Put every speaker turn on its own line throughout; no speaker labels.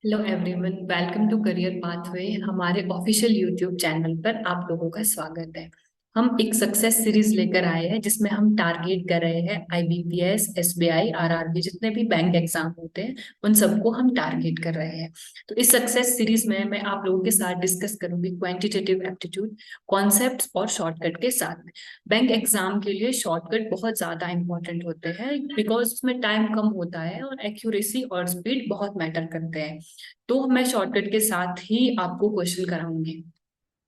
Hello everyone, welcome to career pathway. हमारे official YouTube channel पर आप लोगों का स्वागत है। हम एक सक्सेस सीरीज लेकर आए हैं जिसमें हम टारगेट कर रहे हैं आईबीपीएस, एसबीआई, आरआरबी, जितने भी बैंक एग्जाम होते हैं उन सबको हम टारगेट कर रहे हैं। तो इस सक्सेस सीरीज में मैं आप लोगों के साथ डिस्कस करूंगी क्वांटिटेटिव एप्टीट्यूड कॉन्सेप्ट्स और शॉर्टकट के साथ में। बैंक एग्जाम के लिए शॉर्टकट बहुत ज्यादा इंपॉर्टेंट होते हैं बिकॉज उसमें टाइम कम होता है और एक्यूरेसी और स्पीड बहुत मैटर करते हैं। तो मैं शॉर्टकट के साथ ही आपको क्वेश्चन कराऊंगी।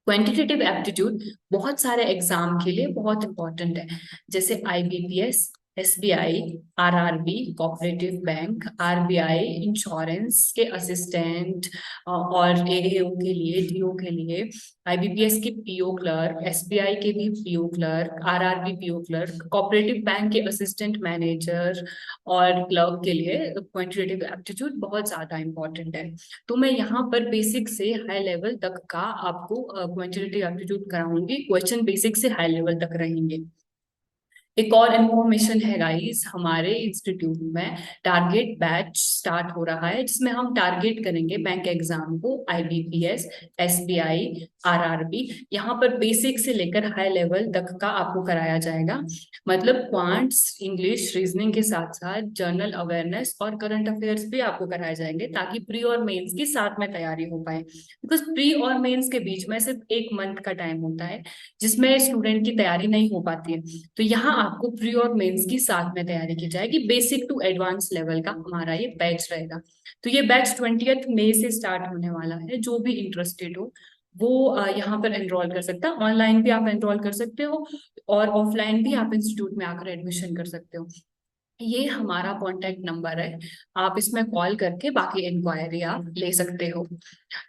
क्वांटिटेटिव एप्टीट्यूड बहुत सारे एग्जाम के लिए बहुत इंपॉर्टेंट है, जैसे IBPS, SBI, RRB, cooperative bank, RBI, insurance के असिस्टेंट और एएओ के लिए, डीओ के लिए, आईबीपीएस के पीओ क्लर्क, एसबीआई के भी PO clerk, RRB PO clerk, cooperative bank के असिस्टेंट मैनेजर और क्लर्क के लिए क्वांटिटेटिव एप्टीट्यूड बहुत ज्यादा इंपॉर्टेंट है। तो मैं यहाँ पर बेसिक से हाई लेवल तक का आपको क्वांटिटेटिव एप्टीट्यूड कराऊंगी। क्वेश्चन बेसिक से हाई लेवल तक रहेंगे। एक और इन्फॉर्मेशन है गाइस, हमारे इंस्टीट्यूट में टारगेट बैच स्टार्ट हो रहा है जिसमें हम टारगेट करेंगे बैंक एग्जाम को, आईबीपीएस, एसबीआई, आरआरबी। यहाँ पर बेसिक से लेकर हाई लेवल तक का आपको कराया जाएगा। मतलब क्वांट्स, इंग्लिश, रीजनिंग के साथ साथ जनरल अवेयरनेस और करंट अफेयर्स भी आपको कराए जाएंगे ताकि प्री और मेंस की साथ में तैयारी हो पाए। बिकॉज प्री और मेंस के बीच में सिर्फ एक मंथ का टाइम होता है जिसमें स्टूडेंट की तैयारी नहीं हो पाती है। तो यहाँ आपको प्री और मेंस की साथ में तैयारी की जाएगी। बेसिक टू एडवांस लेवल का हमारा ये बैच रहेगा। तो ये बैच 20 मई से स्टार्ट होने वाला है। जो भी इंटरेस्टेड हो वो यहाँ पर एनरोल कर सकता है। ऑनलाइन भी आप एनरोल कर सकते हो और ऑफलाइन भी आप इंस्टीट्यूट में आकर एडमिशन कर सकते हो। ये हमारा कॉन्टेक्ट नंबर है, आप इसमें कॉल करके बाकी इंक्वायरी आप ले सकते हो।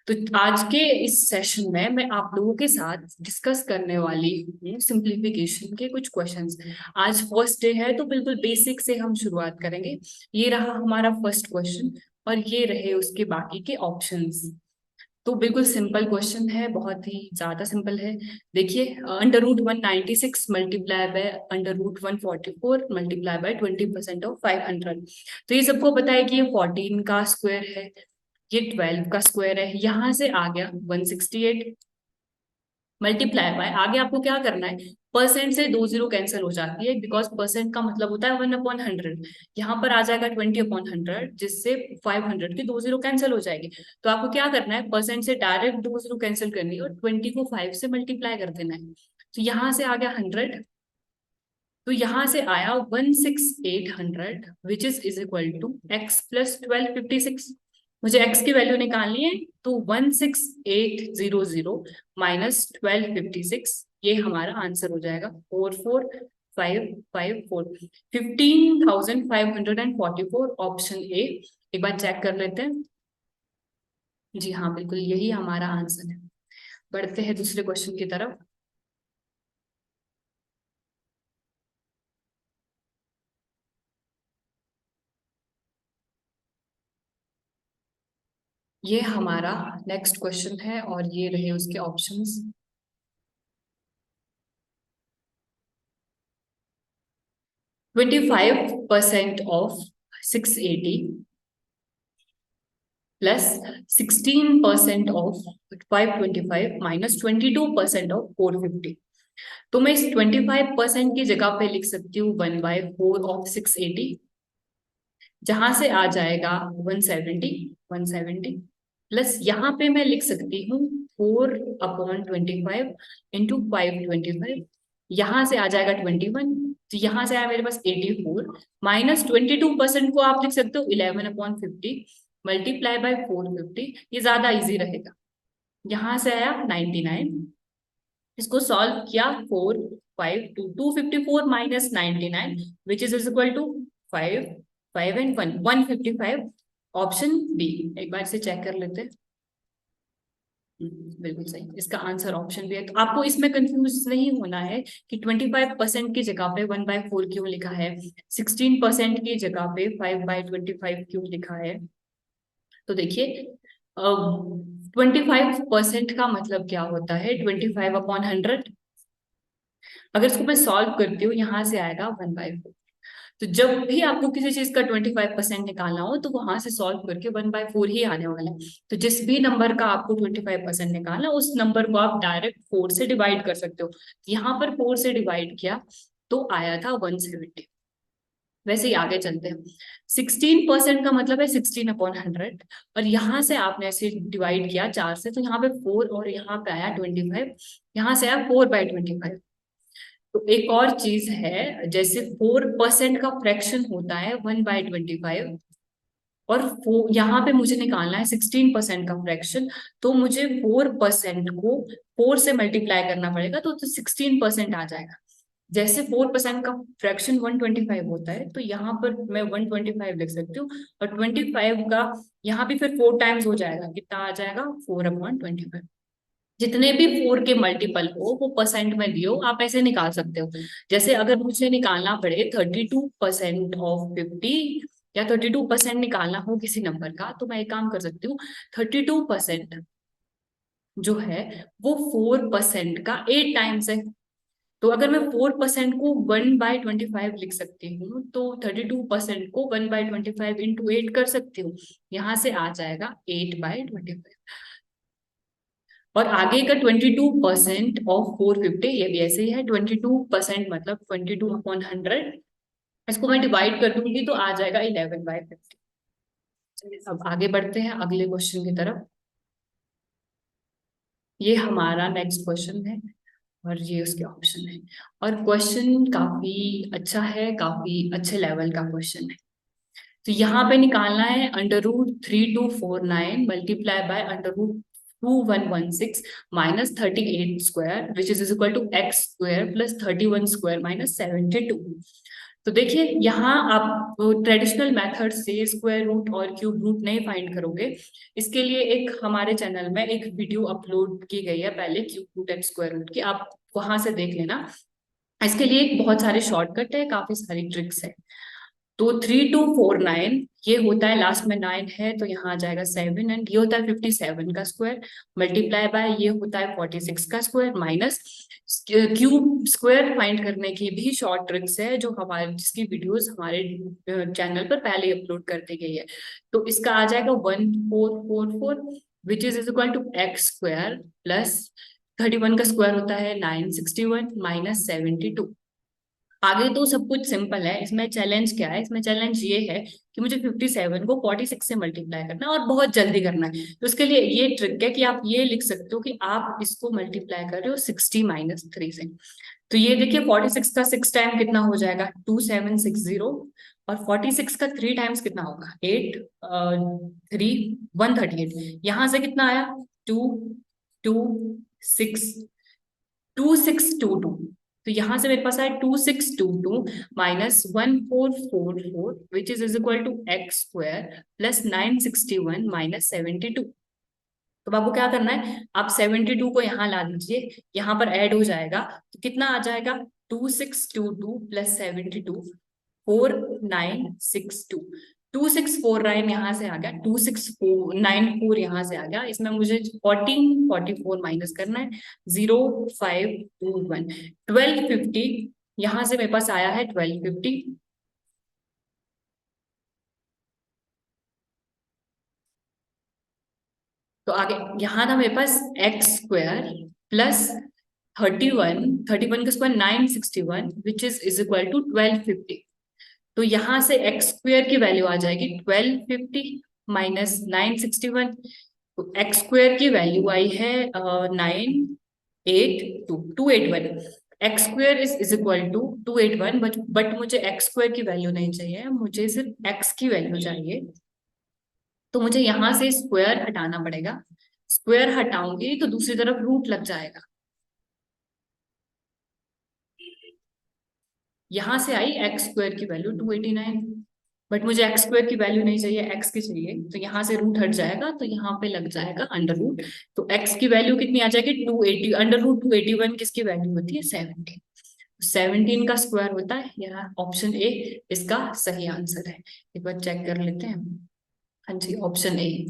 तो आज के इस सेशन में मैं आप लोगों के साथ डिस्कस करने वाली हूँ सिंप्लीफिकेशन के कुछ क्वेश्चंस। आज फर्स्ट डे है तो बिल्कुल बेसिक से हम शुरुआत करेंगे। ये रहा हमारा फर्स्ट क्वेश्चन और ये रहे उसके बाकी के ऑप्शंस। तो बिल्कुल सिंपल क्वेश्चन है, बहुत ही ज्यादा सिंपल है। देखिए, √196 multiply by √144 multiply by 20% of 500। तो ये सबको पता है कि ये 14 का स्क्वायर है, ये 12 का स्क्वायर है। यहां से आ गया 168 मल्टीप्लाई बाय, आगे आपको क्या करना है, परसेंट से दो जीरो कैंसिल हो जाती है बिकॉज परसेंट का मतलब होता है 1/100। यहाँ पर आ जाएगा 20/100 जिससे 500 की दो जीरो कैंसिल हो जाएगी। तो आपको क्या करना है, परसेंट से डायरेक्ट दो जीरो कैंसिल करनी है और 20 को 5 से मल्टीप्लाई कर देना है। तो यहाँ से आ गया 100, तो यहाँ से आया 16800 which is equal to x plus 1256। मुझे x की वैल्यू निकालनी है, तो 16800 माइनस 1256, ये हमारा आंसर हो जाएगा 44554, 15544, ऑप्शन ए। एक बार चेक कर लेते हैं। जी हाँ, बिल्कुल यही हमारा आंसर है। बढ़ते हैं दूसरे क्वेश्चन की तरफ। ये हमारा नेक्स्ट क्वेश्चन है और ये रहे उसके options. 25% of 680 plus 16% of 525 minus 22% of 450। तो मैं इस 25% की जगह पे लिख सकती हूँ 1/4 ऑफ 680, जहां से आ जाएगा 170 प्लस यहाँ पे मैं लिख सकती हूँ 4/25 इंटू 525, यहाँ से आ जाएगा 21, तो यहाँ से आया मेरे पास 84 माइनस 22% को आप लिख सकते हो 11/50 मल्टीप्लाई बाय 450। ये ज्यादा इजी रहेगा। यहाँ से आया 99, इसको सॉल्व किया 4 5 2 254 minus 99 which is equal to 5 5 and 1 155, option B. एक बार से चेक कर लेते हैं। बिल्कुल सही, इसका आंसर ऑप्शन बी है। तो आपको इसमें कंफ्यूज नहीं होना है कि 25% की जगह पे 1/4 क्यों लिखा है, 16% की जगह पे 5/25 क्यों लिखा है। तो देखिए, 25% का मतलब क्या होता है, 25/100। अगर इसको मैं सॉल्व करती हूँ, यहाँ से आएगा 1/4। तो जब भी आपको किसी चीज का 25% निकालना हो तो वहां से सॉल्व करके 1/4 ही आने वाला है। तो जिस भी नंबर का आपको 25% निकालना, उस नंबर को आप डायरेक्ट 4 से डिवाइड कर सकते हो। यहाँ पर 4 से डिवाइड किया तो आया था 170। वैसे ही आगे चलते हैं। 16% का मतलब है 16/100। और यहाँ से आपने ऐसे डिवाइड किया 4 से, तो यहाँ पे 4 और यहाँ पे आया 25। यहाँ से आया 4/25। तो एक और चीज है, जैसे 4% का फ्रैक्शन होता है 1/25, और यहाँ पे मुझे निकालना है 16% का फ्रैक्शन। तो मुझे 4% को 4 से मल्टीप्लाई करना पड़ेगा, तो 16% आ जाएगा। जैसे 4% का फ्रैक्शन 125 होता है, तो यहाँ पर मैं 125 लिख सकती हूँ। और 25 का यहाँ भी फिर 4 टाइम्स हो जाएगा, कितना आ जाएगा 4/25। जितने भी 4 के मल्टीपल हो वो परसेंट में दियो, आप ऐसे निकाल सकते हो। जैसे अगर मुझे निकालना पड़े 32% ऑफ 50, या 32% निकालना हो किसी नंबर का, तो मैं एक काम कर सकती हूँ। 32% जो है वो 4% का 8 टाइम्स है। तो अगर मैं 4% को 1/25 लिख सकती हूँ, तो 32% को 1/25 इंटू 8 कर सकती हूँ। यहाँ से आ जाएगा 8/25। और आगे का 22% ऑफ 450, ये भी ऐसे ही है। 22% मतलब 22/100। इसको मैं डिवाइड कर दूंगी तो आ जाएगा 11/50। चलिए अब आगे बढ़ते हैं अगले क्वेश्चन की तरफ। ये हमारा नेक्स्ट क्वेश्चन है और ये उसके ऑप्शन है। और क्वेश्चन काफी अच्छा है, काफी अच्छे लेवल का क्वेश्चन है। तो यहाँ पे निकालना है √3249 multiply by √2116 minus 38 square which is equal to x square plus 31 square minus 72। तो देखिए यहाँ आप ट्रेडिशनल मेथड से स्क्वायर रूट और क्यूब रूट नहीं फाइंड करोगे। इसके लिए एक हमारे चैनल में एक वीडियो अपलोड की गई है पहले, cube root and square root की, आप वहां से देख लेना। इसके लिए बहुत सारे शॉर्टकट है, काफी सारी ट्रिक्स है। तो 3249 ये होता है, लास्ट में 9 है तो यहाँ आ जाएगा 7, एंड ये होता है 57 का स्क्वायर, मल्टीप्लाई बाय ये होता है 46 का square, minus cube square find करने की भी शॉर्ट ट्रिक्स है, जो हमारे जिसकी वीडियोस हमारे चैनल पर पहले अपलोड कर दी गई है। तो इसका आ जाएगा 1444 which is equal to x square plus 31 का स्क्वायर होता है 961 माइनस 72। आगे तो सब कुछ सिंपल है। इसमें चैलेंज क्या है, इसमें चैलेंज ये है कि मुझे 57 को 46 से मल्टीप्लाई करना है और बहुत जल्दी करना है। तो उसके लिए ये ट्रिक है कि आप ये लिख सकते हो कि आप इसको मल्टीप्लाई कर रहे हो 60 - 3 से। तो ये देखिए 46 का 6 टाइम कितना हो जाएगा 2760, और 46 का 3 टाइम्स कितना होगा 8, 3 138। यहाँ से कितना आया 2 2 6 2622। तो यहाँ से मेरे पास आया 2622 minus 1444 which is equal to x square plus 961 minus 72। तो आपको क्या करना है, आप 72 को यहाँ ला दीजिए, यहाँ पर ऐड हो जाएगा तो कितना आ जाएगा 2622 प्लस 72 4962। 2649 यहाँ से आ गया, 2694 यहाँ से आ गया। इसमें मुझे 1444 माइनस करना है, 0521। 1250 यहाँ से मेरे पास आया है 1250। तो आगे यहाँ था मेरे पास एक्स स्क्वायर प्लस 31 का square 961 which is equal to 1250। तो यहाँ से एक्स स्क्वायर की वैल्यू आ जाएगी 1250 माइनस 961। तो एक्स स्क्वायर की वैल्यू आई है 982 281। X square is equal to 281, but मुझे एक्स स्क्वायर की वैल्यू नहीं चाहिए, मुझे सिर्फ एक्स की वैल्यू चाहिए। तो मुझे यहाँ से स्क्वायर हटाना पड़ेगा। स्क्वायर हटाऊंगी तो दूसरी तरफ रूट लग जाएगा। यहाँ से आई एक्स स्क्वायर की वैल्यू 289, बट मुझे एक्स स्क्वायर की वैल्यू नहीं चाहिए, एक्स की चाहिए। तो यहाँ से रूट हट जाएगा तो यहाँ पे लग जाएगा अंडर रूट। तो एक्स की वैल्यू कितनी आ जाएगी 280, अंडर रूट 281 किसकी वैल्यू होती है 17। 17 का स्क्वायर होता है, यहाँ ऑप्शन ए इसका सही आंसर है। एक बार चेक कर लेते हैं। हाँ जी, ऑप्शन ए।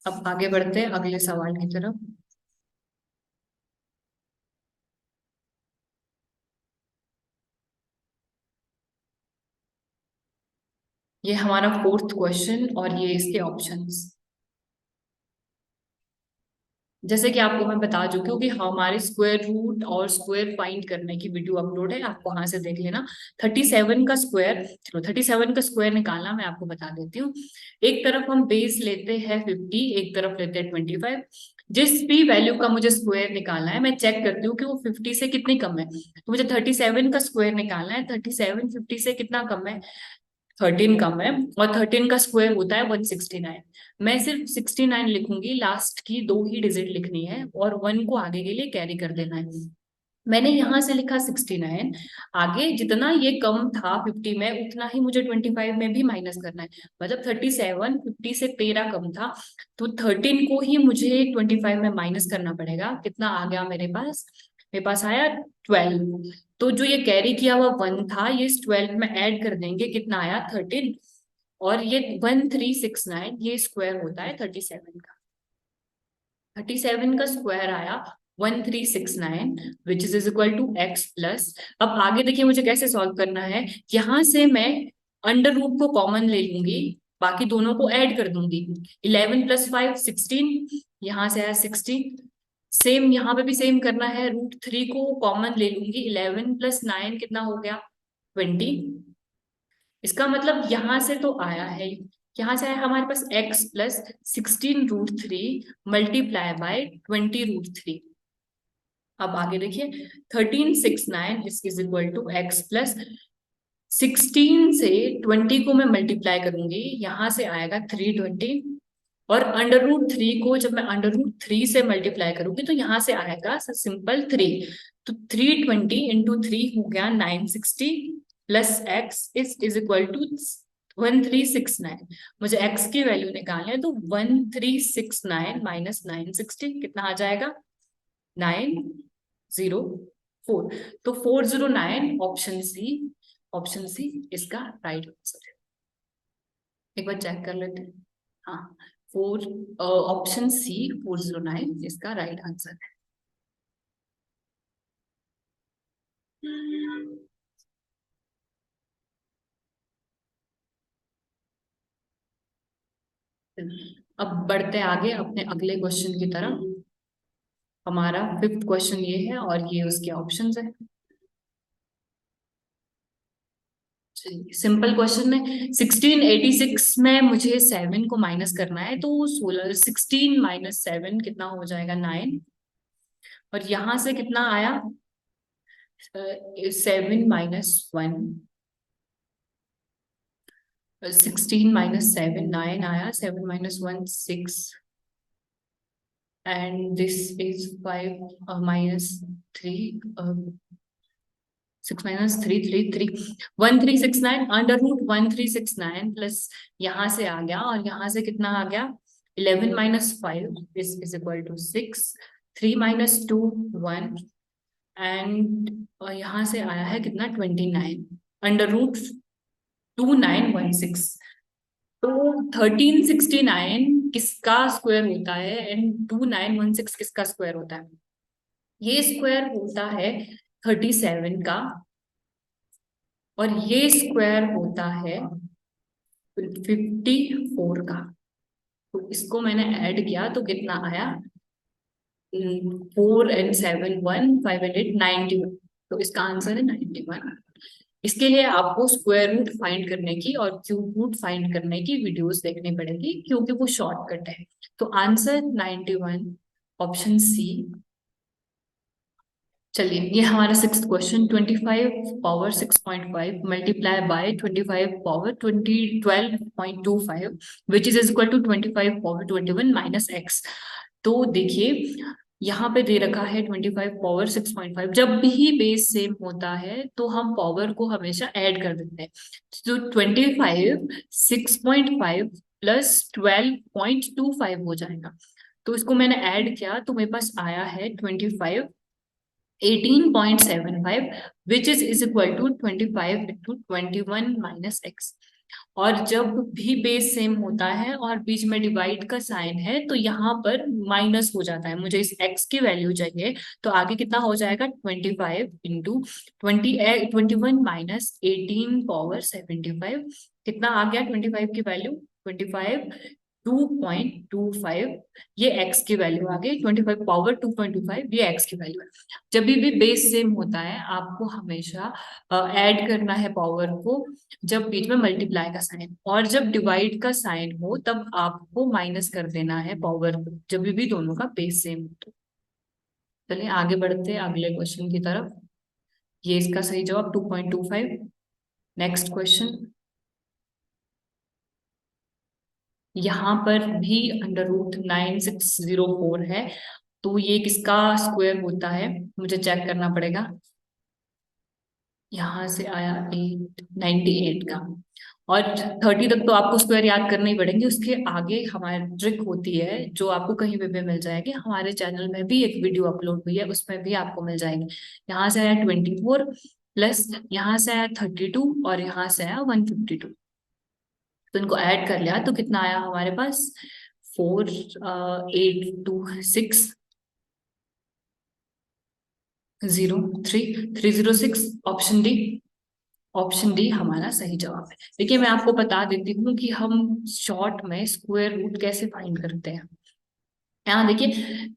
अब आगे बढ़ते हैं अगले सवाल की तरफ। ये हमारा फोर्थ क्वेश्चन और ये इसके ऑप्शंस। जैसे कि आपको मैं बता चुकी हूँ कि हमारे स्क्वायर रूट और स्क्वायर फाइंड करने की वीडियो अपलोड है, आप वहां से देख लेना। 37 का स्क्वायर, चलो 37 का स्क्वायर निकालना मैं आपको बता देती हूँ। एक तरफ हम बेस लेते हैं 50, एक तरफ लेते हैं 25। जिस भी वैल्यू का मुझे स्क्वायर निकालना है मैं चेक करती हूँ कि वो 50 से कितनी कम है। तो मुझे 37 का स्क्वायर निकालना है, 37 50 से कितना कम है, 13 कम है। और 13 का स्क्वायर होता है 169। मैं सिर्फ 69 लिखूंगी, लास्ट की दो ही डिजिट लिखनी है और 1 को आगे के लिए कैरी कर देना है। मैंने यहां से लिखा 69, आगे जितना ये कम था 50 में उतना ही मुझे 25 में भी माइनस करना है। मतलब 37 50 से 13 कम था, तो 13 को ही मुझे 25 में माइनस करना पड़ेगा। कितना आ गया मेरे पास, मेरे पास आया 12। तो जो ये कैरी किया हुआ 1 था ये इस 12 में ऐड कर देंगे, कितना आया 13। और ये 1369 ये स्क्वायर होता है 37 का। 37 का स्क्वायर आया 1369 which is equal to x plus. अब आगे देखिए मुझे कैसे सॉल्व करना है। यहां से मैं अंडर रूट को कॉमन ले लूंगी, बाकी दोनों को ऐड कर दूंगी। 11 प्लस 5 16, यहां से आया 16। सेम यहाँ पे भी सेम करना है, √3 को कॉमन ले लूंगी, 11 प्लस 9 कितना हो गया 20। इसका मतलब यहां से तो आया है, यहां से आया हमारे पास x प्लस 16 √3 मल्टीप्लाई बाय 20 √3। अब आगे देखिए 1369 is equal to x plus 16 से 20 को मैं मल्टीप्लाई करूंगी, यहां से आएगा 320। और अंडर √3 को जब मैं अंडर √3 से मल्टीप्लाई करूंगी तो यहां से आएगा सिंपल 3। तो 320 इंटू 3 हो गया 960 plus x is equal to 1369। मुझे एक्स की वैल्यू निकालनी है, तो 1369 माइनस 960 कितना आ जाएगा 904। तो 409 ऑप्शन सी, ऑप्शन सी इसका राइट आंसर है। एक बार चेक कर लेते हैं। हाँ, फोर, ऑप्शन सी 409 इसका राइट आंसर है। अब बढ़ते हैं आगे अपने अगले क्वेश्चन की तरफ। हमारा फिफ्थ क्वेश्चन ये है और ये उसके ऑप्शंस है। सिंपल क्वेश्चन में 1686 में मुझे 7 को माइनस करना है, तो 16 माइनस 7 कितना हो जाएगा 9। और यहां से कितना आया 7 माइनस 1, 16 माइनस 7 9 आया, 7 minus 1 6 and this is 5 minus 3 6 minus 3 3 3 1369 under √1369 plus यहाँ से आ गया और यहाँ से कितना आ गया 11 minus 5 is equal to 6, 3 minus 2 1 and यहाँ से आया है कितना 29 अंडर √2916। तो 1369 किसका स्क्वायर होता है एंड 2916 किसका स्क्वायर होता है। ये स्क्वायर होता है 37 का और ये स्क्वायर होता है 54 का। तो इसको मैंने ऐड किया तो कितना आया 4 and 7 1 5 and 8 91। तो इसका आंसर है 91। इसके लिए आपको स्क्वायर रूट फाइंड करने की और क्यूब रूट फाइंड करने की वीडियोस देखनी पड़ेगी क्योंकि वो शॉर्टकट है। तो आंसर 91 ऑप्शन सी। चलिए ये हमारा sixth question, 25 power 6.5 multiply by 25 power 12.25 which is equal to 25 power 21 minus x. तो देखिए यहाँ पे दे रखा है 25 पावर 6.5। जब भी बेस सेम होता है तो हम पावर को हमेशा ऐड कर देते हैं। तो 25 6.5 प्लस 12.25 हो जाएगा। तो इसको मैंने ऐड किया तो मेरे पास आया है 25 18.75 which is equal to 25 into 21 minus x। और जब भी बेस सेम होता है और बीच में डिवाइड का साइन है तो यहाँ पर माइनस हो जाता है। मुझे इस x की वैल्यू चाहिए, तो आगे कितना हो जाएगा 25 इंटू 21 माइनस 18 पावर 75 कितना आ गया 25 की वैल्यू, 25 2.25, ये x की वैल्यू आ गई, 25 पावर 2.25, ये x की वैल्यू है। जब भी बेस सेम होता है आपको हमेशा ऐड करना है पावर को, जब बीच में मल्टीप्लाई का साइन, और जब डिवाइड का साइन हो तब आपको माइनस कर देना है पावर को, जब भी दोनों का बेस सेम हो। तो चलिए आगे बढ़ते हैं अगले क्वेश्चन की तरफ। ये इसका सही जवाब 2.25। नेक्स्ट क्वेश्चन, यहाँ पर भी √9604 है, तो ये किसका स्क्वायर होता है मुझे चेक करना पड़ेगा। यहाँ से आया 98 का, और 30 तक तो आपको स्क्वायर याद करने ही पड़ेंगे। उसके आगे हमारी ट्रिक होती है जो आपको कहीं भी मिल जाएगी, हमारे चैनल में भी एक वीडियो अपलोड हुई है, उसमें भी आपको मिल जाएगी। यहाँ से आया 24 प्लस यहाँ से आया 32 और यहाँ से आया 152, तो इनको ऐड कर लिया तो कितना आया हमारे पास 4826 ऑप्शन डी। ऑप्शन डी हमारा सही जवाब है। देखिए मैं आपको बता देती हूँ कि हम शॉर्ट में स्क्वायर रूट कैसे फाइंड करते हैं। यहाँ देखिए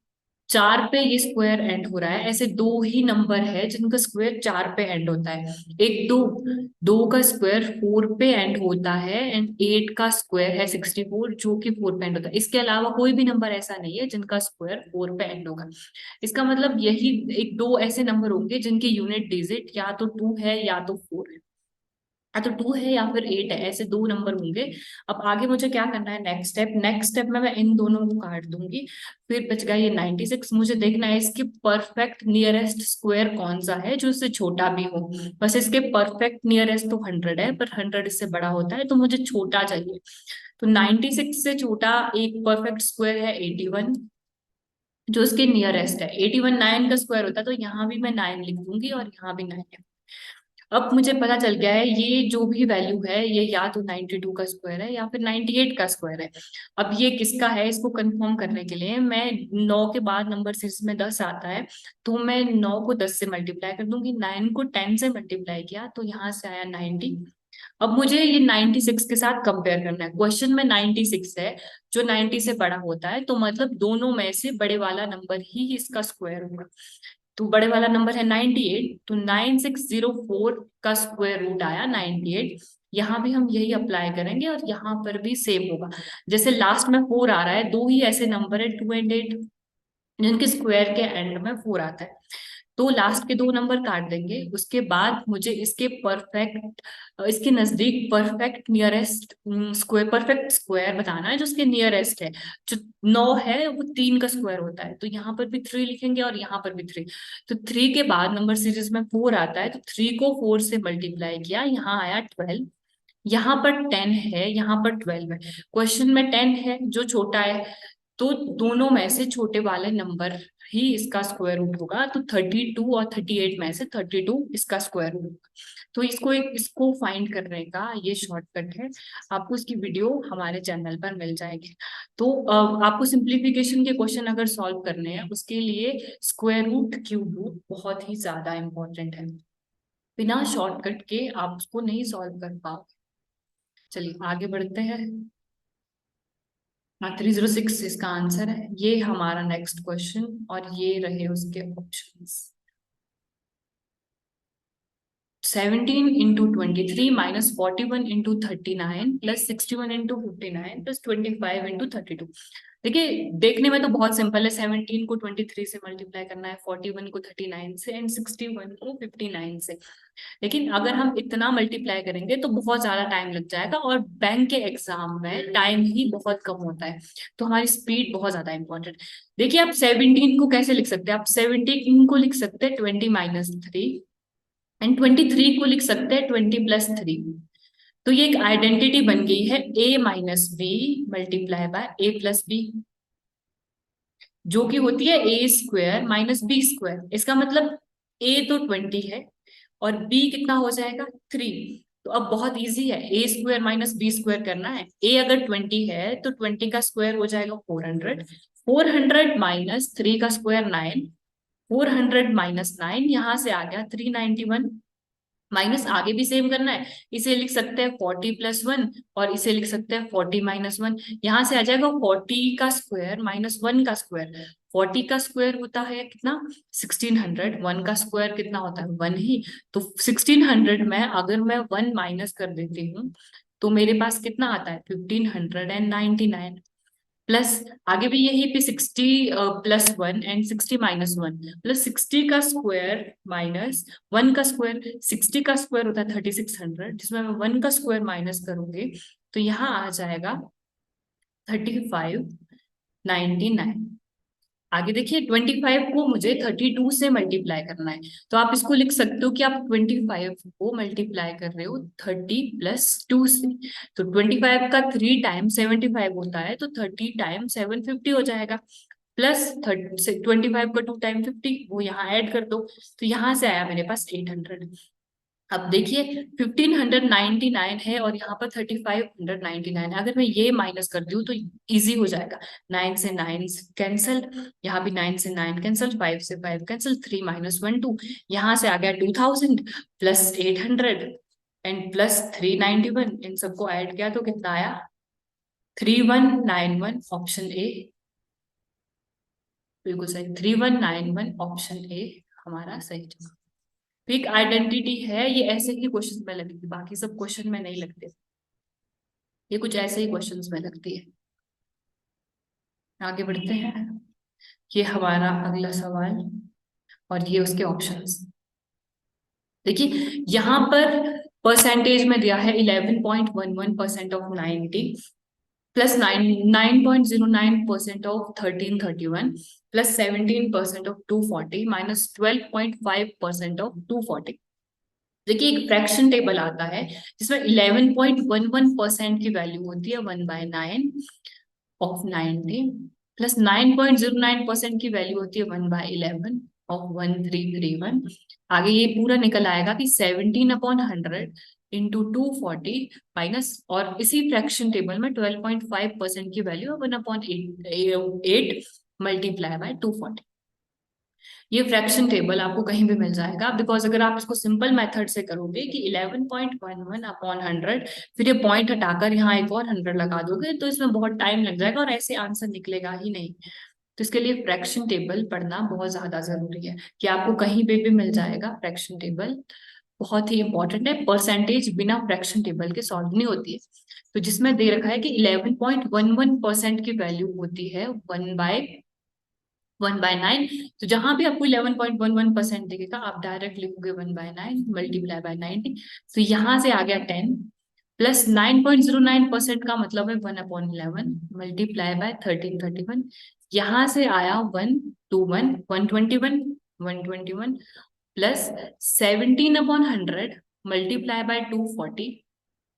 4 पे ये स्क्वायर एंड हो रहा है, ऐसे दो ही नंबर है जिनका स्क्वायर 4 पे एंड होता है। एक दो, दो का स्क्वायर 4 पे एंड होता है, एंड 8 का स्क्वायर है 64 जो कि 4 पे एंड होता है। इसके अलावा कोई भी नंबर ऐसा नहीं है जिनका स्क्वायर 4 पे एंड होगा। इसका मतलब यही एक दो ऐसे नंबर होंगे जिनके यूनिट डिजिट या तो 2 है या तो 4 है, या तो 2 है या फिर 8 है, ऐसे दो नंबर होंगे। अब आगे मुझे क्या करना है, नेक्स्ट स्टेप में मैं इन दोनों को काट दूंगी। फिर बच गया ये 96। मुझे देखना है इसके परफेक्ट नियरेस्ट स्क्वायर कौन सा है जो इससे छोटा भी हो। बस इसके परफेक्ट नियरेस्ट तो 100 है, पर 100 इससे बड़ा होता है, तो मुझे छोटा चाहिए। तो 96 से छोटा एक परफेक्ट स्क्वायर है 81, जो इसके नियरेस्ट है। 81 9 का स्क्वायर होता है, तो यहाँ भी मैं 9 लिख दूंगी और यहाँ भी 9 है। अब मुझे पता चल गया है ये जो भी वैल्यू है ये या तो 92 का स्क्वायर है या फिर 98 का स्क्वायर है। अब ये किसका है इसको कंफर्म करने के लिए मैं 9 के बाद नंबर सीरीज में 10 आता है, तो मैं 9 को 10 से मल्टीप्लाई कर दूंगी, 9 को 10 से मल्टीप्लाई किया तो यहाँ से आया 90। अब मुझे ये 96 के साथ कंपेयर करना है। क्वेश्चन में 96 है जो 90 से बड़ा होता है, तो मतलब दोनों में से बड़े वाला नंबर ही इसका स्क्वायर होगा। तो बड़े वाला नंबर है 98, तो 9604 का स्क्वायर रूट आया 98। यहाँ भी हम यही अप्लाई करेंगे और यहाँ पर भी सेम होगा। जैसे लास्ट में 4 आ रहा है, दो ही ऐसे नंबर है 2 एंड 8 जिनके स्क्वायर के एंड में 4 आता है, तो लास्ट के दो नंबर काट देंगे। उसके बाद मुझे इसके परफेक्ट, इसके नजदीक perfect nearest square, perfect square बताना है जो उसके नियरेस्ट है। जो 9 है वो 3 का स्क्वायर होता है, तो यहाँ पर भी 3 लिखेंगे और यहाँ पर भी 3। तो 3 के बाद नंबर सीरीज में 4 आता है, तो 3 को 4 से मल्टीप्लाई किया, यहाँ आया 12। यहाँ पर 10 है, यहाँ पर 12 है। क्वेश्चन में 10 है जो छोटा है, तो दोनों में से छोटे वाले नंबर ही इसका स्क्वायर रूट होगा। तो 32 और 38 में से 32 इसका स्क्वायर रूट होगा। तो इसको फाइंड करने का ये शॉर्टकट है, आपको इसकी वीडियो हमारे चैनल पर मिल जाएगी। तो आपको सिंप्लीफिकेशन के क्वेश्चन अगर सॉल्व करने हैं उसके लिए स्क्वायर रूट क्यूब रूट बहुत ही ज्यादा इंपॉर्टेंट है, बिना शॉर्टकट के आप उसको नहीं सॉल्व कर पाओ। चलिए आगे बढ़ते हैं। 306 इसका आंसर है। ये हमारा नेक्स्ट क्वेश्चन और ये रहे उसके ऑप्शंस। 17 × 23 - 41 × 39 plus 61 × 59 plus 25 × 32। देखिए देखने में तो बहुत सिंपल है, 17 को 23 से मल्टीप्लाई करना है, 41 को 39 से, एंड 61 को 59 से। लेकिन अगर हम इतना मल्टीप्लाई करेंगे तो बहुत ज्यादा टाइम लग जाएगा, और बैंक के एग्जाम में टाइम ही बहुत कम होता है, तो हमारी स्पीड बहुत ज्यादा इंपॉर्टेंट। देखिए आप 17 को कैसे लिख सकते हैं, आप 17 को लिख सकते हैं 20 - 3, एंड 23 को लिख सकते हैं 20 + 3। तो ये एक आइडेंटिटी बन गई है a - b multiply by a + b, जो कि होती है a² - b²। इसका मतलब a तो 20 है और b कितना हो जाएगा 3। तो अब बहुत इजी है, a² - b² करना है। a अगर 20 है तो 20 का स्क्वायर हो जाएगा 400, 400 - 3 का स्क्वायर 9, 400 - 9 यहाँ से आ गया 391। माइनस आगे भी सेम करना है, इसे लिख सकते हैं 40+1 और इसे लिख सकते हैं 40-1। यहाँ से आ जाएगा 40 का स्क्वायर -1 का स्क्वायर। 40 का स्क्वायर होता है कितना, 1600। 1 का स्क्वायर कितना होता है, 1 ही। तो 1600 में अगर मैं 1 माइनस कर देती हूँ तो मेरे पास कितना आता है, 1599। प्लस आगे भी यही पे 60+1 एंड 60-1 प्लस 60 का स्क्वायर -1 का स्क्वायर। 60 का स्क्वायर होता है 3600, जिसमें मैं 1 का स्क्वायर माइनस करूंगी तो यहाँ आ जाएगा 3599। आगे देखिए 25 को मुझे 32 से मल्टीप्लाई करना है, तो आप इसको लिख सकते हो कि आप 25 को मल्टीप्लाई कर रहे हो 30+2 से। तो 25 का 3 टाइम 75 होता है, तो 30 टाइम 750 हो जाएगा। प्लस 25 का 2 टाइम 50, वो यहाँ ऐड कर दो, तो यहाँ से आया मेरे पास 800। अब देखिए 1599 है और यहाँ पर 3599 है। अगर मैं ये माइनस कर दूं तो इजी हो जाएगा। 9 से 9 कैंसल, यहाँ भी 9 से 9 कैंसल, 5 से 5 कैंसल, 3 - 1 2। यहाँ से आ गया 2000 प्लस 800 एंड प्लस 391। इन सबको ऐड किया तो कितना आया, 3191। ऑप्शन ए बिल्कुल सही, 3191 ऑप्शन ए हमारा सही जवाब। क्विक आइडेंटिटी है, ये ऐसे ही क्वेश्चन में लगती है, बाकी सब क्वेश्चन में नहीं लगते, ये कुछ ऐसे ही क्वेश्चंस में लगती है। आगे बढ़ते हैं, ये हमारा अगला सवाल और ये उसके ऑप्शंस। देखिए यहाँ पर परसेंटेज में दिया है 11.11% of 90 plus 9.09% of 1331 plus 17% of 240 minus 12.5% of 240। देखिए एक फ्रैक्शन टेबल आता है जिसमें 11.11% की वैल्यू होती है 1/9 ऑफ 90 प्लस 9.09% की वैल्यू होती है 1/11 ऑफ 1331। आगे ये पूरा निकल आएगा कि 17/100 इंटू 240 माइनस, और इसी फ्रैक्शन टेबल में 12.5% की वैल्यू 1/8 मल्टीप्लाई बाय 240। ये फ्रैक्शन टेबल आपको कहीं भी मिल जाएगा, बिकॉज अगर आप इसको सिंपल मेथड से करोगे कि 11.11/100, फिर ये पॉइंट हटाकर यहाँ एक और 100 लगा दोगे तो इसमें बहुत टाइम लग जाएगा और ऐसे आंसर निकलेगा ही नहीं। तो इसके लिए फ्रैक्शन टेबल पढ़ना बहुत ज्यादा जरूरी है, कि आपको कहीं पे भी मिल जाएगा फ्रैक्शन टेबल। बहुत ही इंपॉर्टेंट है, परसेंटेज बिना फ्रैक्शन टेबल के सॉल्व नहीं होती है। तो जिसमें दे रखा है कि 11.11% की वैल्यू होती है 1/9, तो जहां भी आपको 11.11% दिखेगा आप डायरेक्ट लिखोगे 1/9 मल्टीप्लाई बाय 90। तो यहाँ से आ गया 10 प्लस 9.09% का मतलब है 1/11 मल्टीप्लाई बाय 1331। यहाँ से आया 121 121 प्लस 17/100 मल्टीप्लाई बाय 240।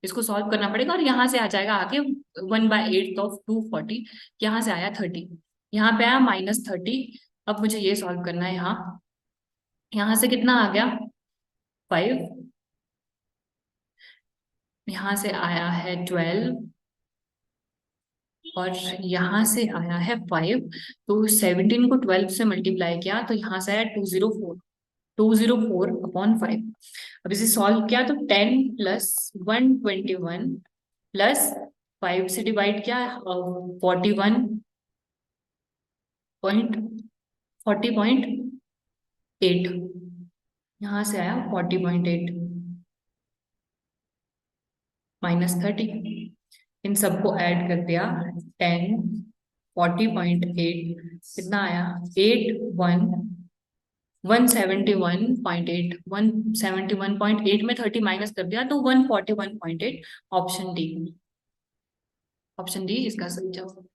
इसको सॉल्व करना पड़ेगा और यहाँ से आ जाएगा आगे 1/8 ऑफ 240। यहाँ से आया 30, यहाँ पे आया -30। अब मुझे ये सॉल्व करना है, यहाँ यहाँ से कितना आ गया 5, यहाँ से आया है 12 और यहाँ से आया है 5। तो 17 को 12 से मल्टीप्लाई किया तो यहाँ से आया 204/5। अब इसे सॉल्व किया तो 10 प्लस 121 प्लस 5 से डिवाइड किया 40.8। यहाँ से आया 40.8 -30। इन सबको ऐड कर दिया, 10 40.8 कितना आया, 171.8 में 30 माइनस कर दिया तो 141.8। ऑप्शन डी, ऑप्शन डी इसका सही जवाब।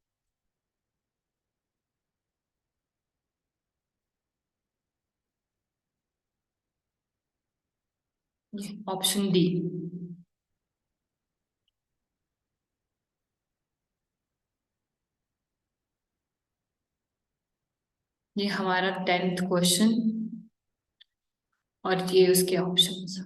Option D. ये हमारा 10th क्वेश्चन और ये उसके ऑप्शंस।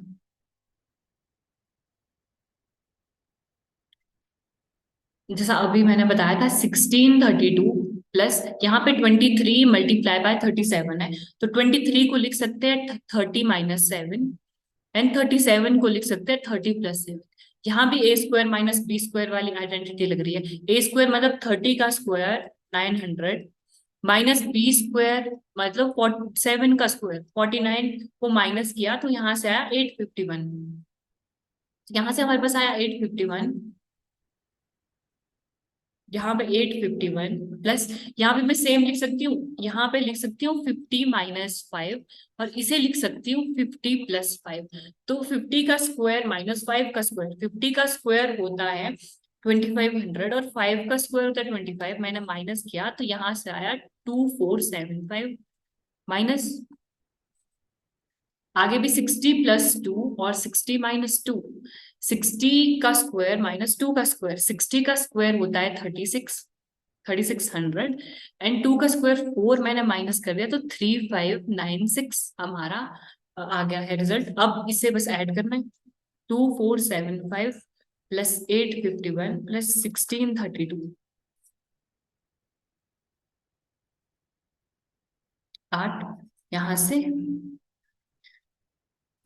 जैसा अभी मैंने बताया था 1632 प्लस यहाँ पे 23 मल्टीप्लाई बाय 37 है, तो 23 को लिख सकते हैं 30 - 7 एंड 37 को लिख सकते हैं 30+7। यहाँ भी ए स्क्वायर माइनस बी स्क्वायर वाली आइडेंटिटी लग रही है। ए स्क्वायर मतलब 30 का स्क्वायर 900 माइनस बी स्क्वायर मतलब 47 का स्क्वायर 49 को माइनस किया तो यहाँ से आया 851। यहाँ से हमारे पास आया 851, यहाँ पे 851 प्लस, यहाँ पे मैं सेम लिख सकती हूँ, यहाँ पे लिख सकती हूँ 50-5 और इसे लिख सकती हूँ 50+5। तो 50 का स्क्वायर माइनस 5 का स्क्वायर, 50 का स्क्वायर होता है 2500 और 5 का स्क्वायर होता है 25। मैंने माइनस किया तो यहाँ से आया 2475 माइनस, आगे भी 60+2 और 60-2, 60 का स्क्वायर माइनस 2 का स्क्वायर, 60 का स्क्वायर होता है 3600 एंड 2 का स्क्वायर 4 मैंने माइनस कर दिया तो 3596 हमारा आ गया है रिजल्ट। अब इसे बस ऐड करना है, 2475 प्लस 851 प्लस 1632, 8 यहाँ से,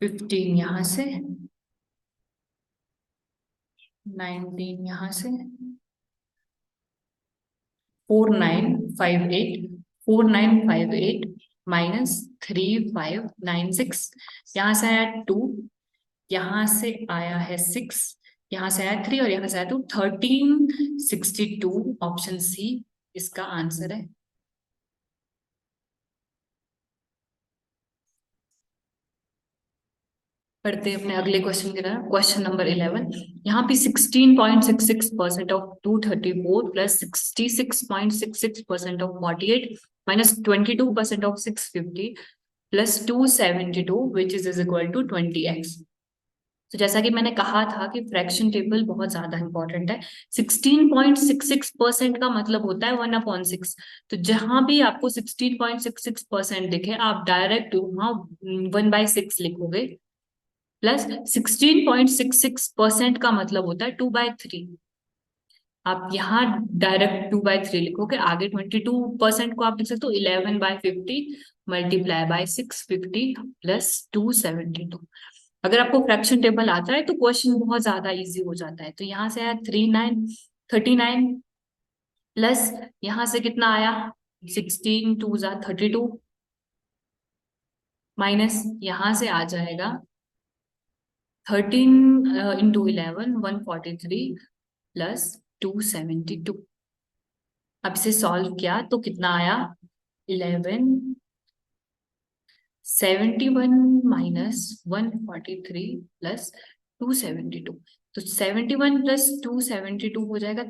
15 यहाँ से, 19 यहाँ से, 4958 माइनस 3596, यहाँ से आया 2, यहाँ से आया है 6, यहाँ से आया 3 और यहाँ से आया 2, 1362 ऑप्शन सी इसका आंसर है। पढ़ते हैं अपने अगले क्वेश्चन की तरफ। क्वेश्चन नंबर 11, यहाँ पे 16.66% of 234 plus 66.66% of 48 minus 22% of 650 plus 272 which is equal to 20x। तो जैसा कि मैंने कहा था कि फ्रैक्शन टेबल बहुत ज्यादा इंपॉर्टेंट है। 16.66% का मतलब होता है 1/6। तो जहां भी आपको 16.66% दिखे आप डायरेक्ट वहां 1/6 लिखोगे, प्लस 16.66% का मतलब होता है 2/3। आप यहाँ डायरेक्ट 2/3 लिखोगे, आगे 22% को आप लिख सकते हो 11/50 मल्टीप्लाई बाय 650 प्लस 272। अगर आपको फ्रैक्शन टेबल आता है तो क्वेश्चन बहुत ज्यादा इजी हो जाता है। तो यहाँ से आया 39 प्लस यहाँ से कितना आया 16 2 32 माइनस यहाँ से आ जाएगा 13 इंटू 11 143 प्लस 272। अब इसे सॉल्व किया तो कितना आया 1171 माइनस 143 प्लस 272। तो 71 प्लस 272 हो जाएगा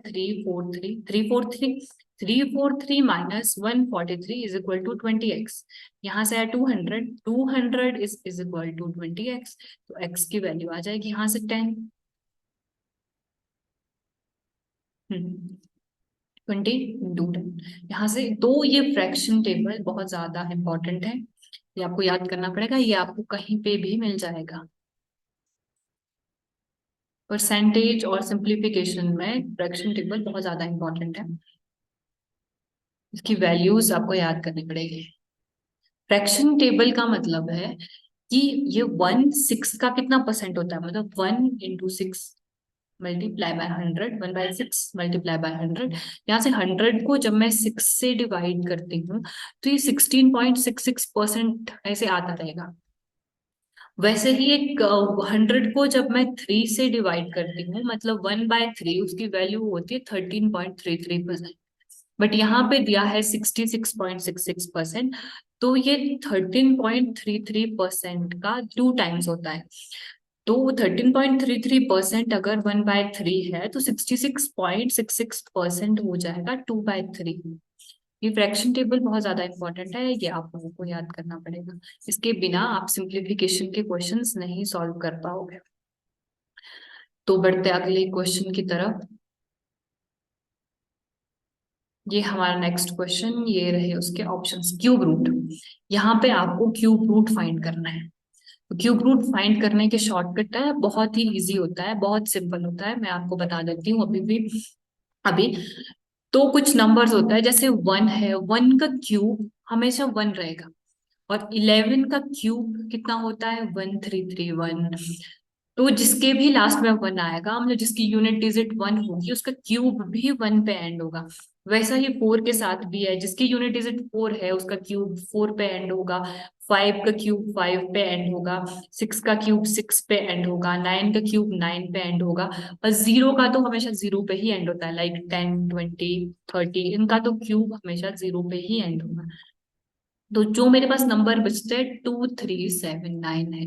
343 minus 143 is equal to 20x। यहाँ से आया 200 इज इक्वल टू 20x, तो x की वैल्यू आ जाएगी यहाँ से 10, 20 इंटू 10 यहाँ से। तो ये फ्रैक्शन टेबल बहुत ज्यादा इंपॉर्टेंट है, ये आपको याद करना पड़ेगा, ये आपको कहीं पे भी मिल जाएगा। परसेंटेज और सिंप्लीफिकेशन में फ्रैक्शन टेबल बहुत ज्यादा इंपॉर्टेंट है, इसकी वैल्यूज आपको याद करनी पड़ेगी। फ्रैक्शन टेबल का मतलब है कि ये 1/6 का कितना परसेंट होता है, मतलब 1 × 6 मल्टीप्लाई बाय 100, 1/6 मल्टीप्लाई बाय 100। यहाँ से 100 को जब मैं 6 से डिवाइड करती हूँ तो ये 16.66% ऐसे आता रहेगा। वैसे ही एक 100 को जब मैं 3 से डिवाइड करती हूँ मतलब 1/3, उसकी वैल्यू होती है 13.33%। बट यहाँ पे दिया है 66.66%, तो ये 13.33% का 2 टाइम्स होता है। तो 13.33% अगर 1/3 है तो 66.66% हो जाएगा 2/3। ये फ्रैक्शन टेबल बहुत ज्यादा इंपॉर्टेंट है, ये आप लोगों को याद करना पड़ेगा, इसके बिना आप सिंप्लीफिकेशन के क्वेश्चंस नहीं सॉल्व कर पाओगे। तो बढ़ते अगले क्वेश्चन की तरफ। ये हमारा नेक्स्ट क्वेश्चन, ये रहे उसके ऑप्शंस। क्यूब रूट, यहाँ पे आपको क्यूब रूट फाइंड करना है। तो क्यूब रूट फाइंड करने के शॉर्टकट है, बहुत ही इजी होता है, बहुत सिंपल होता है, मैं आपको बता देती हूँ अभी। तो कुछ नंबर्स होता है जैसे 1 है, 1 का क्यूब हमेशा 1 रहेगा, और 11 का क्यूब कितना होता है 1331। तो जिसके भी लास्ट में वन आएगा, मतलब जिसकी यूनिट डिजिट वन होगी, उसका क्यूब भी वन पे एंड होगा। वैसा ही फोर के साथ भी है, जिसकी यूनिट डिजिट फोर है उसका क्यूब फोर पे एंड होगा। फाइव का क्यूब फाइव पे एंड होगा। सिक्स का क्यूब सिक्स पे एंड होगा। नाइन का क्यूब नाइन पे एंड होगा। और जीरो का तो हमेशा जीरो पे ही एंड होता है, लाइक 10 20 30, इनका तो क्यूब हमेशा जीरो पे ही एंड होगा। तो जो मेरे पास नंबर बचते हैं 2379 है,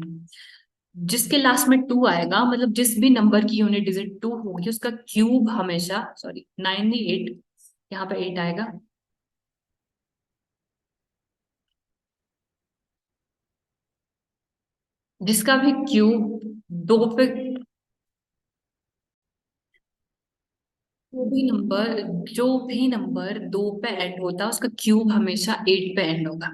जिसके लास्ट में टू आएगा, मतलब जिस भी नंबर की यूनिट डिजिट टू होगी उसका क्यूब हमेशा, सॉरी नाइन नहीं एट, यहाँ पे एट आएगा। जिसका भी क्यूब दो पे, जो भी नंबर दो पे एंड होता है उसका क्यूब हमेशा एट पे एंड होगा।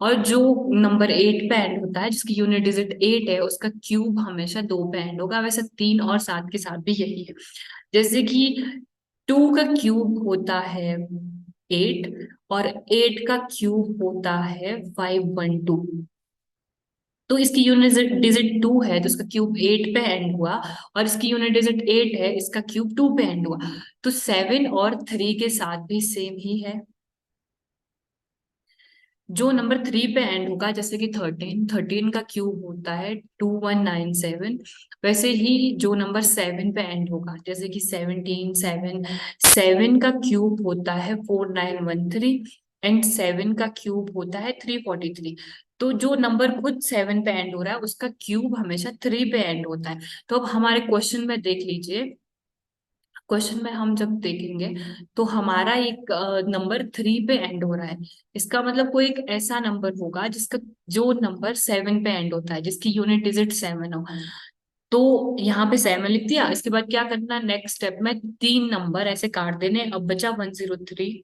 और जो नंबर एट पे एंड होता है जिसकी यूनिट डिजिट एट है उसका क्यूब हमेशा दो पे एंड होगा। वैसे तीन और सात के साथ भी यही है। जैसे कि टू का क्यूब होता है एट, और एट का क्यूब होता है 512। तो इसकी यूनिट डिजिट टू है तो इसका क्यूब एट पे एंड हुआ, और इसकी यूनिट डिजिट एट है, इसका क्यूब टू पे एंड हुआ। तो सेवन और थ्री के साथ भी सेम ही है। जो नंबर थ्री पे एंड होगा, जैसे कि थर्टीन, थर्टीन का क्यूब होता है 2197। वैसे ही जो नंबर सेवन पे एंड होगा, जैसे कि सेवनटीन सेवन, सेवन का क्यूब होता है 4913, एंड सेवन का क्यूब होता है 343। तो जो नंबर खुद सेवन पे एंड हो रहा है उसका क्यूब हमेशा थ्री पे एंड होता है। तो अब हमारे क्वेश्चन में देख लीजिए, क्वेश्चन में हम जब देखेंगे तो हमारा एक नंबर थ्री पे एंड हो रहा है। इसका मतलब कोई एक ऐसा नंबर होगा जिसका, जो नंबर सेवन पे एंड होता है, जिसकी यूनिट डिजिट सेवन हो। तो यहाँ पे सेवन लिख दिया, इसके बाद क्या करना, नेक्स्ट स्टेप में तीन नंबर ऐसे काट देने। अब बचा 103।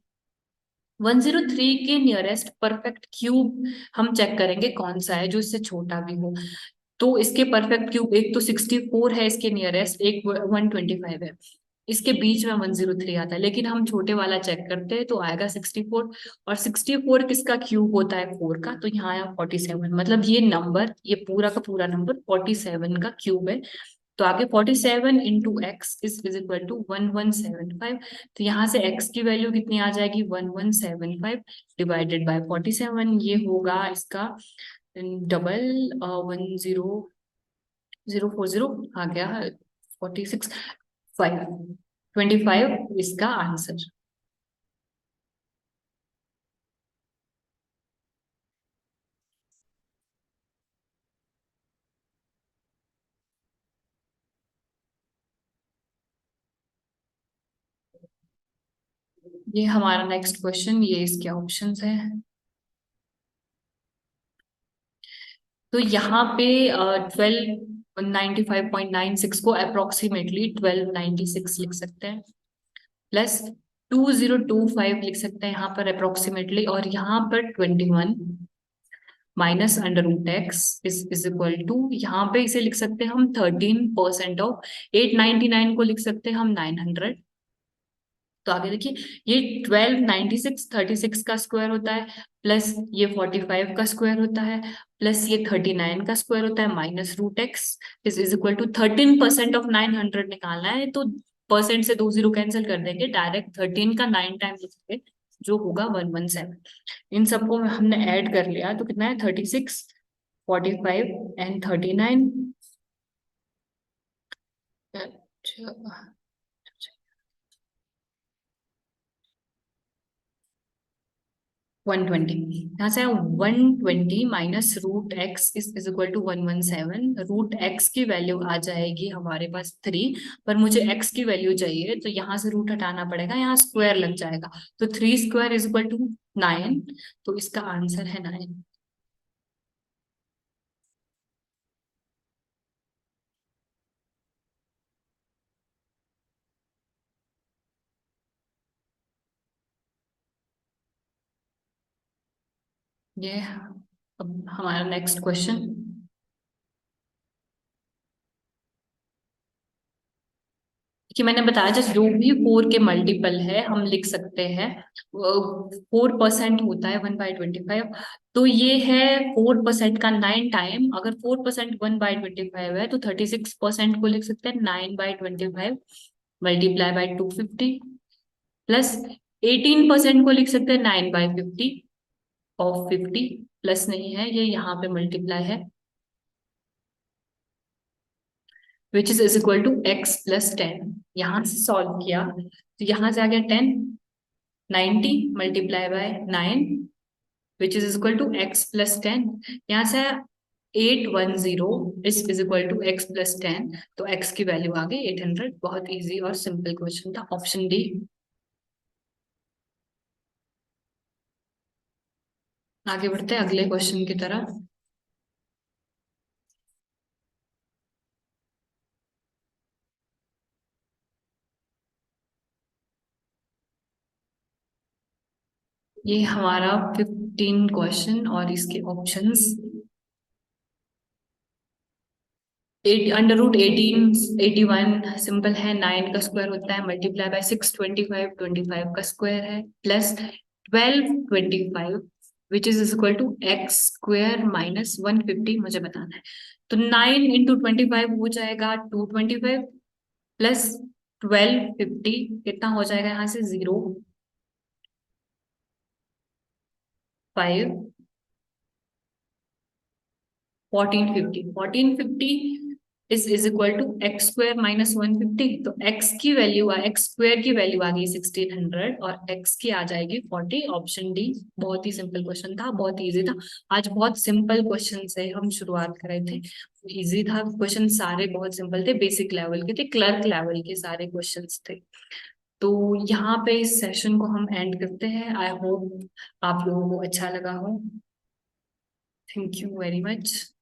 103 के नियरेस्ट परफेक्ट क्यूब हम चेक करेंगे कौन सा है जो इससे छोटा भी हो। तो इसके परफेक्ट क्यूब, एक तो 64 है इसके नियरेस्ट, एक 125 है। इसके बीच में 103 आता है, लेकिन हम छोटे वाला चेक करते हैं तो आएगा 64। और 64 किसका क्यूब होता है फोर का, तो यहाँ आया 47। मतलब ये नंबर, ये पूरा का पूरा नंबर 47 का क्यूब है। तो आगे 47 into x is equal to 1175। तो यहाँ से एक्स की वैल्यू कितनी आ जाएगी 1175 डिवाइडेड बाय 47। ये होगा इसका डबल 10040 आ गया 46 फाइव 25 इसका आंसर। ये हमारा नेक्स्ट क्वेश्चन, ये इसके ऑप्शंस है। तो यहाँ पे 1295.96 को अप्रोक्सीमेटली 1296 लिख सकते हैं, प्लस 2025 लिख सकते हैं यहाँ पर अप्रोक्सीमेटली, और यहाँ पर 21 minus under root x is equal to, यहाँ पे इसे लिख सकते हैं हम 13% ऑफ 899 को लिख सकते हैं हम 900। तो आगे देखिए, ये 1296 36 का स्क्वायर होता है, प्लस ये 45 का स्क्वायर होता है, प्लस ये 39 का स्क्वायर होता है, minus root x is equal to 13% of 900 निकालना है। तो परसेंट से दो जीरो कैंसिल कर देंगे, डायरेक्ट 13 का 9 टाइम लिखेंगे, जो होगा 117। इन सबको हमने ऐड कर लिया तो कितना है 36, 45 एंड 39। अच्छा, 120, यहाँ से 120 minus root x is equal to 117। Root x की वैल्यू आ जाएगी हमारे पास थ्री, पर मुझे एक्स की वैल्यू चाहिए तो यहाँ से रूट हटाना पड़ेगा, यहाँ स्क्वायर लग जाएगा। तो three square is equal to 9। तो इसका आंसर है 9। ये अब हमारा नेक्स्ट क्वेश्चन। कि मैंने बताया जो भी 4 के मल्टीपल है हम लिख सकते हैं। 4% होता है 1/25। तो ये है 4% का 9 टाइम। अगर 4% 1/25 है तो 36% को लिख सकते हैं 9/25 मल्टीप्लाई बाई 250 प्लस 18% को लिख सकते हैं 9/50 ऑफ 50 प्लस नहीं है ये यहाँ पे मल्टीप्लाई है which is equal to x plus 10। यहां से सॉल्व किया तो यहां से आ गया 10। 90 multiply by 9 which is equal to x plus 10। यहाँ से 810 is equal to x plus 10। तो x की वैल्यू आ गई 800। बहुत इजी और सिंपल क्वेश्चन था। Option D. आगे बढ़ते हैं अगले क्वेश्चन की तरफ। ये हमारा 15 क्वेश्चन और इसके ऑप्शंस। अंडर रूट 81 सिंपल है। 9 का स्क्वायर होता है मल्टीप्लाई बाय 6 25 का स्क्वायर है plus 12 25 which is equal to x square minus 150 मुझे बताना है। तो 9 × 25 हो जाएगा 225 प्लस 1250 कितना हो जाएगा यहाँ से 0 5 1450 is equal to x square minus 150। तो एक्स स्क्वायर की वैल्यू आ गई 1600 और एक्स की आ जाएगी 40। Option D. बहुत ही सिंपल क्वेश्चन था, बहुत इजी था। आज बहुत सिंपल क्वेश्चन से हम शुरुआत कर रहे थे। इजी था क्वेश्चन, सारे बहुत सिंपल थे, बेसिक लेवल के थे, क्लर्क लेवल के सारे क्वेश्चंस थे। तो यहाँ पे इस सेशन को हम एंड करते हैं। आई होप आप लोगों को अच्छा लगा हो। Thank you very much.